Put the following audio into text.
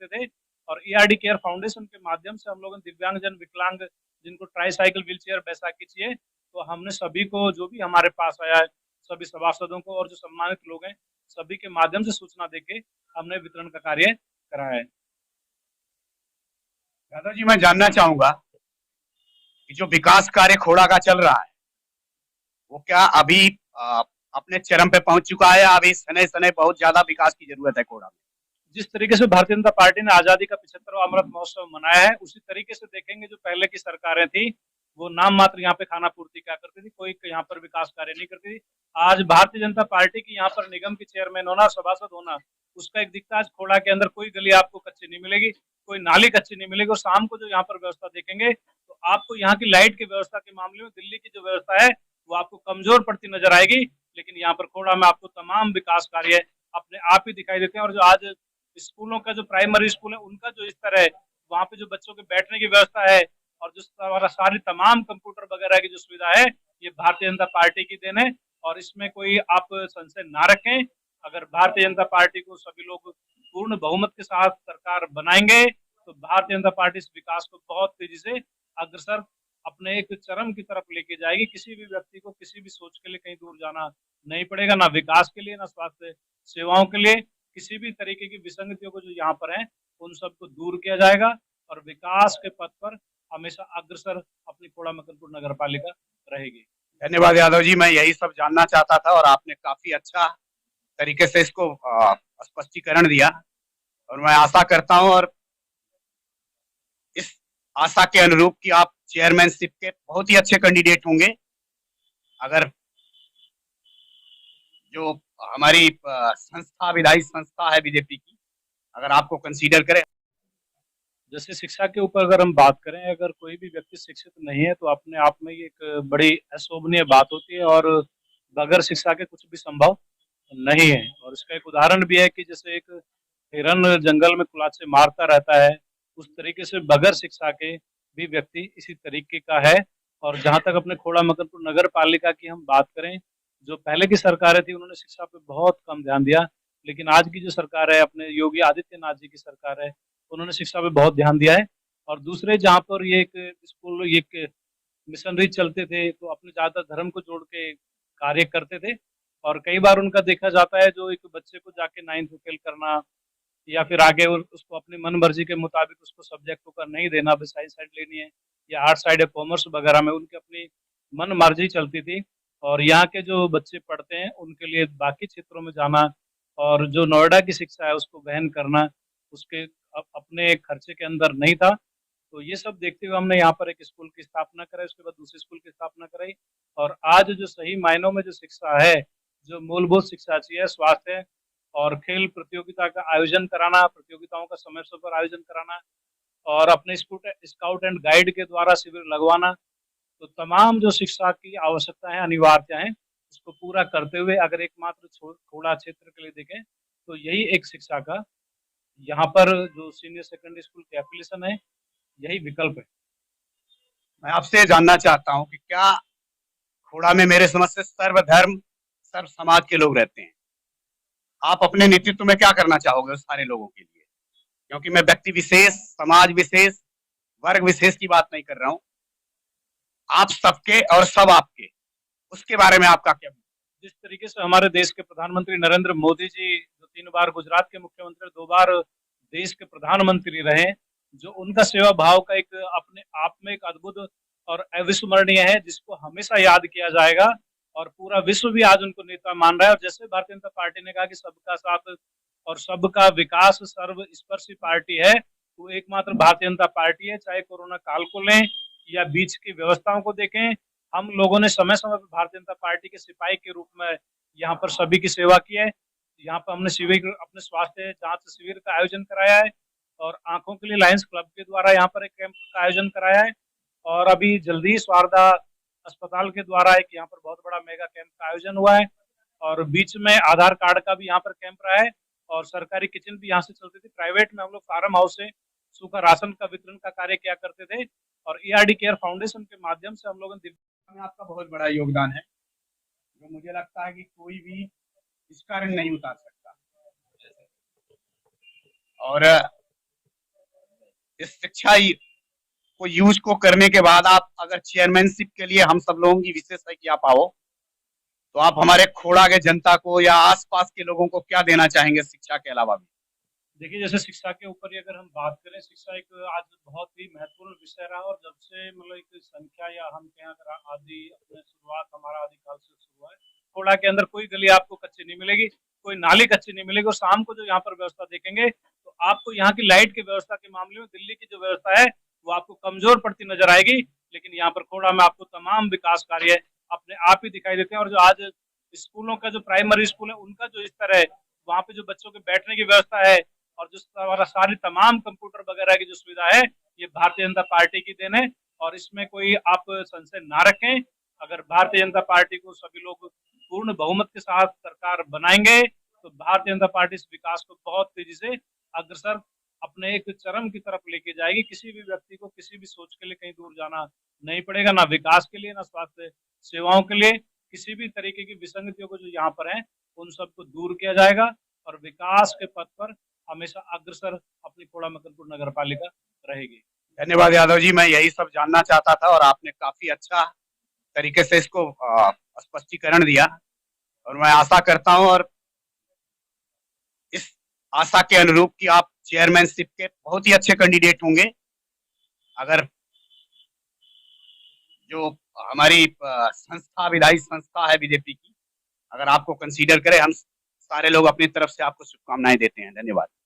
करते थे। और ईआरडी केयर फाउंडेशन के माध्यम से हम लोगों ने दिव्यांगजन, विकलांग, जिनको ट्राईसाइकिल, व्हीलचेयर, बैसाखी चाहिए, तो हमने सभी को, जो भी हमारे पास आया है, सभी सभासदों को और जो सम्मानित लोग हैं, सभी के माध्यम से सूचना देके हमने वितरण का कार्य कराया है। यादव जी, मैं जानना चाहूंगा कि जो विकास कार्य खोड़ा का चल रहा है वो क्या अभी अपने चरम पे पहुंच चुका है? अभी सने सने बहुत ज्यादा विकास की जरूरत है खोड़ा में? जिस तरीके से भारतीय जनता पार्टी ने आजादी का 75वां अमृत महोत्सव मनाया है, उसी तरीके से देखेंगे। जो पहले की सरकारें थी वो नाम मात्र यहाँ पे खाना पूर्ति क्या करती थी, कोई यहाँ पर विकास कार्य नहीं करती थी। आज भारतीय जनता पार्टी की यहाँ पर निगम की चेयरमैन होना, सभासद होना, उसका एक दिखता। आज खोड़ा के अंदर कोई गली आपको कच्ची नहीं मिलेगी, कोई नाली कच्ची नहीं मिलेगी। और शाम को जो यहाँ पर व्यवस्था देखेंगे तो आपको यहाँ की लाइट की व्यवस्था के मामले में दिल्ली की जो व्यवस्था है वो आपको कमजोर पड़ती नजर आएगी। लेकिन यहाँ पर खोड़ा में आपको तमाम विकास कार्य अपने आप ही दिखाई देते हैं। और जो आज स्कूलों का, जो प्राइमरी स्कूल है, उनका जो स्तर है, वहाँ पे जो बच्चों के बैठने की व्यवस्था है और जो सारी तमाम कंप्यूटर वगैरह की जो सुविधा है, ये भारतीय जनता पार्टी की देन है। और इसमें कोई आप संशय ना रखें। अगर भारतीय जनता पार्टी को सभी लोग पूर्ण बहुमत के साथ सरकार बनाएंगे तो भारतीय जनता पार्टी इस विकास को बहुत तेजी से अग्रसर अपने एक चरम की तरफ लेके जाएगी। किसी भी व्यक्ति को किसी भी सोच के लिए कहीं दूर जाना नहीं पड़ेगा, ना विकास के लिए, ना स्वास्थ्य सेवाओं के लिए। किसी भी तरीके की विसंगतियों को जो यहाँ पर है उन सबको दूर किया जाएगा और विकास के पथ पर हमेशा अग्रसर अपनी खोड़ा मकनपुर नगर पालिका रहेगी। धन्यवाद यादव जी, मैं यही सब जानना चाहता था और आपने काफी अच्छा तरीके से इसको स्पष्टीकरण दिया। और मैं आशा करता हूं और इस आशा के अनुरूप कि आप चेयरमैनशिप के बहुत ही अच्छे कैंडिडेट होंगे। अगर जो हमारी संस्था, विधायी संस्था है बीजेपी की, अगर आपको कंसीडर करे। जैसे शिक्षा के ऊपर अगर हम बात करें, अगर कोई भी व्यक्ति शिक्षित नहीं है तो अपने आप में ये एक बड़ी अशोभनीय बात होती है और बगैर शिक्षा के कुछ भी संभव नहीं है। और इसका एक उदाहरण भी है कि जैसे एक हिरन जंगल में कुलाचे मारता रहता है, उस तरीके से बगैर शिक्षा के भी व्यक्ति इसी तरीके का है। और जहां तक अपने खोड़ा मकनपुर नगर पालिका की हम बात करें, जो पहले की सरकारें थी उन्होंने शिक्षा पे बहुत कम ध्यान दिया। लेकिन आज की जो सरकार है, अपने योगी आदित्यनाथ जी की सरकार है, उन्होंने शिक्षा पे बहुत ध्यान दिया है। और दूसरे जहाँ पर ये एक स्कूल, ये एक मिशनरी चलते थे तो अपने ज्यादा धर्म को जोड़ के कार्य करते थे। और कई बार उनका देखा जाता है, जो एक बच्चे को जाके 9th फेल करना या फिर आगे उसको अपनी मन मर्जी के मुताबिक उसको सब्जेक्टों का नहीं देना, भी साइंस साइड लेनी है या आर्ट साइड या कॉमर्स वगैरह में उनकी अपनी मन मर्जी चलती थी। और यहाँ के जो बच्चे पढ़ते हैं उनके लिए बाकी क्षेत्रों में जाना और जो नोएडा की शिक्षा है उसको वहन करना, उसके अपने खर्चे के अंदर नहीं था। तो ये सब देखते हुए हमने यहाँ पर एक स्कूल की स्थापना कराई, उसके बाद दूसरे स्कूल की स्थापना कराई। और आज जो सही मायनों में जो शिक्षा है, जो मूलभूत शिक्षा चाहिए, स्वास्थ्य और खेल प्रतियोगिता का आयोजन कराना, प्रतियोगिताओं का समय समय पर आयोजन कराना और अपने स्काउट एंड गाइड के द्वारा शिविर लगवाना, तो तमाम जो शिक्षा की आवश्यकता है, अनिवार्यता है, उसको पूरा करते हुए अगर एकमात्र थोड़ा क्षेत्र के लिए देखें तो यही एक शिक्षा का यहाँ पर जो सीनियर सेकेंडरी स्कूल की एप्लीकेशन है, यही विकल्प है। मैं आपसे जानना चाहता हूं कि क्या खोड़ा में मेरे समझ से सर्वधर्म सर्व समाज के लोग रहते हैं? आप अपने नेतृत्व में क्या करना चाहोगे उस सारे लोगों के लिए? क्योंकि मैं व्यक्ति विशेष, समाज विशेष, वर्ग विशेष की बात नहीं कर रहा हूं। आप सबके और सब आपके, उसके बारे में आपका क्या? जिस तरीके से हमारे देश के प्रधानमंत्री नरेंद्र मोदी जी, जो 3 बार गुजरात के मुख्यमंत्री, 2 बार देश के प्रधानमंत्री रहे, जो उनका सेवा भाव का एक अपने आप में एक अद्भुत और अविस्मरणीय है, जिसको हमेशा याद किया जाएगा। और पूरा विश्व भी आज उनको नेता मान रहा है। और जैसे भारतीय जनता पार्टी ने कहा कि सबका साथ और सबका विकास सर्वस्पर्शी पार्टी है, वो एकमात्र भारतीय जनता पार्टी है। चाहे कोरोना काल को लें या बीच की व्यवस्थाओं को देखें, हम लोगों ने समय समय पर भारतीय जनता पार्टी के सिपाही के रूप में यहाँ पर सभी की सेवा की है। यहाँ पर हमने शिविर, अपने स्वास्थ्य जांच शिविर का आयोजन कराया है और आंखों के लिए लायंस क्लब के द्वारा यहाँ पर एक कैंप का आयोजन कराया है। और अभी जल्दी ही स्वारदा अस्पताल के द्वारा एक यहाँ पर बहुत बड़ा मेगा कैंप का आयोजन हुआ है। और बीच में आधार कार्ड का भी यहाँ पर कैंप रहा है और सरकारी किचन भी यहाँ से चलती थी। प्राइवेट में हम लोग फार्म हाउस से सूखा राशन का वितरण का कार्य किया करते थे। और ईआरडी केयर फाउंडेशन के माध्यम से हम लोगों ने, आपका बहुत बड़ा योगदान है, जो मुझे लगता है कि कोई भी इसका ऋण नहीं उतार सकता। और इस शिक्षा को यूज को करने के बाद आप अगर चेयरमैनशिप के लिए हम सब लोगों की विशेष है कि आप आओ, तो आप हमारे खोड़ा के जनता को या आसपास के लोगों को क्या देना चाहेंगे शिक्षा के अलावा भी? देखिए, जैसे शिक्षा के ऊपर ही अगर हम बात करें, शिक्षा एक आज बहुत ही महत्वपूर्ण विषय रहा, और जब से मतलब एक संख्या या हम कहें अगर आदि अपने शुरुआत हमारा आदिकाल से शुरू है, खोड़ा के अंदर कोई गली आपको कच्ची नहीं मिलेगी, कोई नाली कच्ची नहीं मिलेगी, और शाम को जो यहाँ पर व्यवस्था देखेंगे तो आपको यहाँ की लाइट की व्यवस्था के मामले में दिल्ली की जो व्यवस्था है वो आपको कमजोर पड़ती नजर आएगी, लेकिन यहाँ पर खोड़ा में आपको तमाम विकास कार्य अपने आप ही दिखाई देते हैं। और जो आज स्कूलों का जो प्राइमरी स्कूल है उनका जो स्तर है, वहाँ पे जो बच्चों के बैठने की व्यवस्था है और जो हमारा सारी तमाम कंप्यूटर वगैरह की जो सुविधा है, ये भारतीय जनता पार्टी की देन है, और इसमें कोई आप संशय ना रखें। अगर भारतीय जनता पार्टी को सभी लोग पूर्ण बहुमत के साथ सरकार बनाएंगे तो भारतीय जनता पार्टी इस विकास को बहुत तेजी से अग्रसर अपने एक चरम की तरफ लेके जाएगी। किसी भी व्यक्ति को किसी भी सोच के लिए कहीं दूर जाना नहीं पड़ेगा, ना विकास के लिए, ना स्वास्थ्य सेवाओं के लिए। किसी भी तरीके की विसंगतियों को जो यहाँ पर है उन सबको दूर किया जाएगा, और विकास के पथ पर हमेशा अग्रसर अपनी खोड़ा मकनपुर नगर पालिका रहेगी। धन्यवाद यादव जी, मैं यही सब जानना चाहता था और आपने काफी अच्छा तरीके से इसको स्पष्टीकरण दिया, और मैं आशा करता हूं और इस आशा के अनुरूप कि आप चेयरमैनशिप के बहुत ही अच्छे कैंडिडेट होंगे। अगर जो हमारी संस्था, विधायी संस्था है बीजेपी की, अगर आपको कंसीडर करे, हम सारे लोग अपनी तरफ से आपको शुभकामनाएं देते हैं। धन्यवाद।